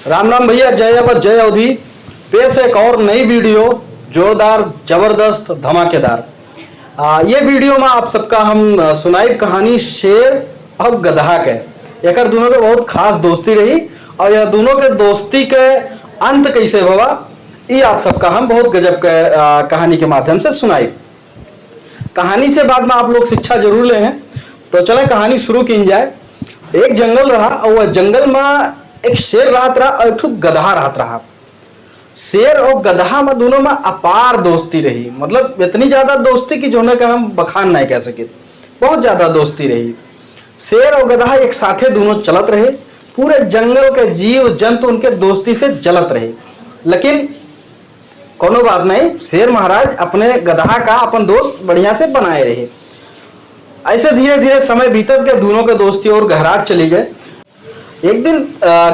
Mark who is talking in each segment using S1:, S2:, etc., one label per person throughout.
S1: राम राम भैया, जय अवध जय अवधि। पेश एक और नई वीडियो, जोरदार जबरदस्त धमाकेदार। ये वीडियो में आप सबका हम सुनाई कहानी शेर और गधा के। एक दोनों के बहुत खास दोस्ती रही और यह दोनों के दोस्ती के अंत कैसे हुआ, ये आप सबका हम बहुत गजब के कहानी के माध्यम से सुनाई। कहानी से बाद में आप लोग शिक्षा जरूर ले हैं, तो चले कहानी शुरू की जाए। एक जंगल रहा और वह जंगल में एक शेर रहत रहा और एक ठो गधा रहत रहा। शेर और गधा में दोनों में अपार दोस्ती रही, मतलब इतनी ज्यादा दोस्ती कि जोने का हम बखान नहीं कह सके, बहुत ज्यादा दोस्ती रही। शेर और गधा एक साथे दोनों चलत रहे, पूरे जंगल के जीव जंतु उनके दोस्ती से जलत रहे। लेकिन कोनो बात नहीं, शेर महाराज अपने गधा का अपन दोस्त बढ़िया से बनाए रहे। ऐसे धीरे धीरे समय बीतत के दोनों के दोस्ती और गहरात चली गए। एक दिन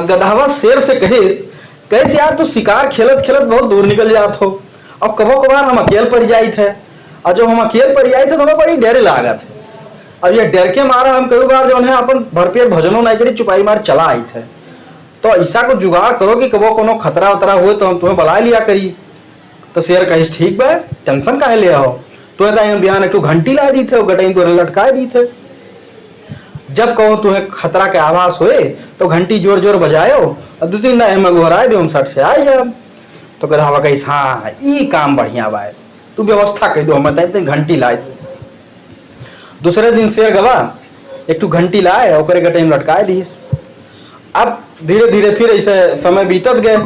S1: गधावा शेर से कहिस यार तू शिकार खेलत खेलत बहुत दूर निकल जात हो, और कबो कबार हम अकेले पड़ जाई थे, और जब हम अकेले पड़ जाई थे तो हमें बड़ी डर लागत है। अब ये डर के मारा हम कई बार जो है अपन भरपेट भजनों नहीं करी, चुपाई मार चला आई थे। तो ऐसा कुछ जुगाड़ करो कि कबो कोनो खतरा उतरा हुए तो हम तुम्हें बुला लिया करी। तो शेर कहिस ठीक बा, टेंशन काहे ले हो, तुम्हें तो बिहान एक घंटी ला दी थे, गटाई तो लटकाए दी थे। जब कहो तुम्हें खतरा के आभास हुए तो घंटी जोर जोर बजायो और 2-3 ना हमें घोराए दो, हम सट से आए जब। तो गधावा कहिस हाँ ई काम बढ़िया बा, तू व्यवस्था कह दो, हम घंटी लाए दो। दूसरे दिन शेर गवा एक घंटी लाए और गटाई में लटकाए दीस। अब धीरे धीरे फिर ऐसे समय बीतत गए।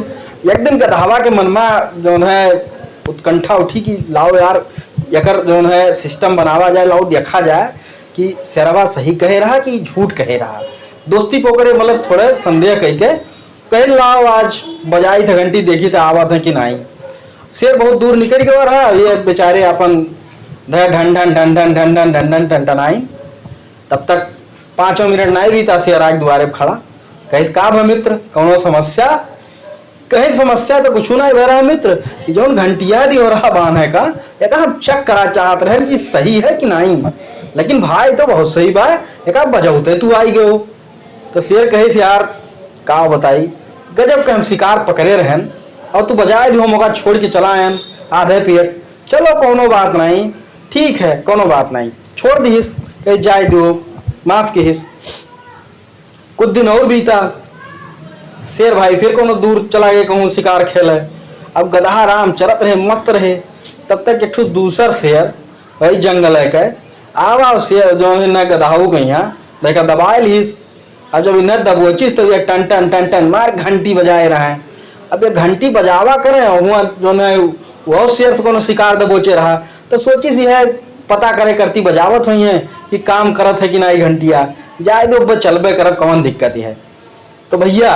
S1: एक दिन गधावा के मन में जो है उत्कंठा उठी कि लाओ यार यकर जो है सिस्टम बनावा जाए, लाओ देखा जाए कि शेरवा सही कहे रहा कि झूठ कहे रहा। दोस्ती पोकरे मतलब थोड़े संदेह कह लाओ आज बजाई थे घंटी, देखी तो आवा थे कि नहीं। शेर बहुत दूर निकल गया रहा, ये बेचारे अपन ढन ढन ढन ढन ढन ढन ढन ढन ढन ढन आई। तब तक 5 मिनट नहीं भी था, शेर आज द्वारे खड़ा। कहिस का भा मित्र, कौनो समस्या? कहे समस्या तो कुछ नहीं बह रहा मित्र, जो घंटिया दी हो रहा बान है का एक हम चेक करा चाहत रहे कि सही है कि नहीं, लेकिन भाई तो बहुत सही बा, एक बजौते तू आई गयो। तो शेर कहिस यार का बताई, गजब के हम शिकार पकड़े रहन और तू बजाए दियो, मौका छोड़ के चला आयन आधे पेट। चलो कोनो बात नहीं, ठीक है कोनो बात नहीं, छोड़ दीस, कहीं जाए दो, माफ कीस। कुछ दिन और बीता, शेर भाई फिर कोनो दूर चला गए कहूँ शिकार खेले। अब गधा राम चलत रहे, मस्त रहे। तब तक एक दूसर शेर वही जंगल है के आवा, शेर जो है न गधाऊ के यहाँ देखा दबाए लीस। अब जब न दबोचिस तो ये टन टन टन टन मार घंटी बजाए रहे। अब ये घंटी बजावा करे हुआ जो है वह शेर से कोनो शिकार दबोचे रहा, तो सोचिस यह पता करे करती बजावत हुई है कि काम करत है कि नहीं घंटिया, जाए दो चलबे करब, कौन दिक्कत है। तो भैया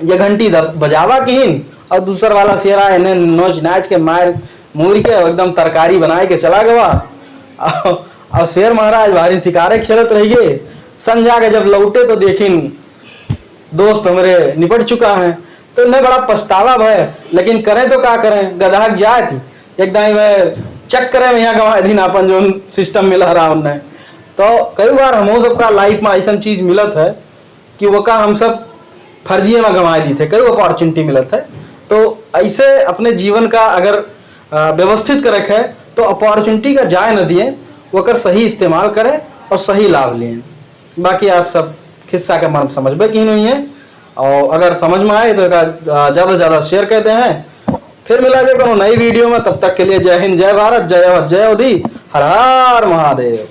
S1: ये घंटी बजावा किन और दूसर वाला शेर आए ने नोच नाच के मार मूर के एकदम तरकारी बनाए के चला गया। और शेर महाराज भारी शिकारे खेलत रह गए। संझा के जब लौटे तो देखिन दोस्त हमारे निपट चुका है, तो इन्हें बड़ा पछतावा है, लेकिन करें तो क्या करें, गधा जाए थी एकदम चेक करें यहाँ गवा दिन अपन जो सिस्टम मिला रहा उन्हें। तो कई बार हम सबका लाइफ में ऐसा चीज मिलत है कि वो का हम सब फर्जिए में गंवाए दी थे, कई अपॉर्चुनिटी मिलत है। तो ऐसे अपने जीवन का अगर व्यवस्थित कर रखे तो अपॉर्चुनिटी का जाए न दिए, वो कर सही इस्तेमाल करें और सही लाभ लें। बाकी आप सब खिस्सा के मर्म समझ की नहीं है, और अगर समझ में आए तो ज़्यादा से ज़्यादा शेयर कहते हैं। फिर मिला जाए कोनो नई वीडियो में, तब तक के लिए जय हिंद, जय भारत, जय अवध, जय अवधि, हर हर महादेव।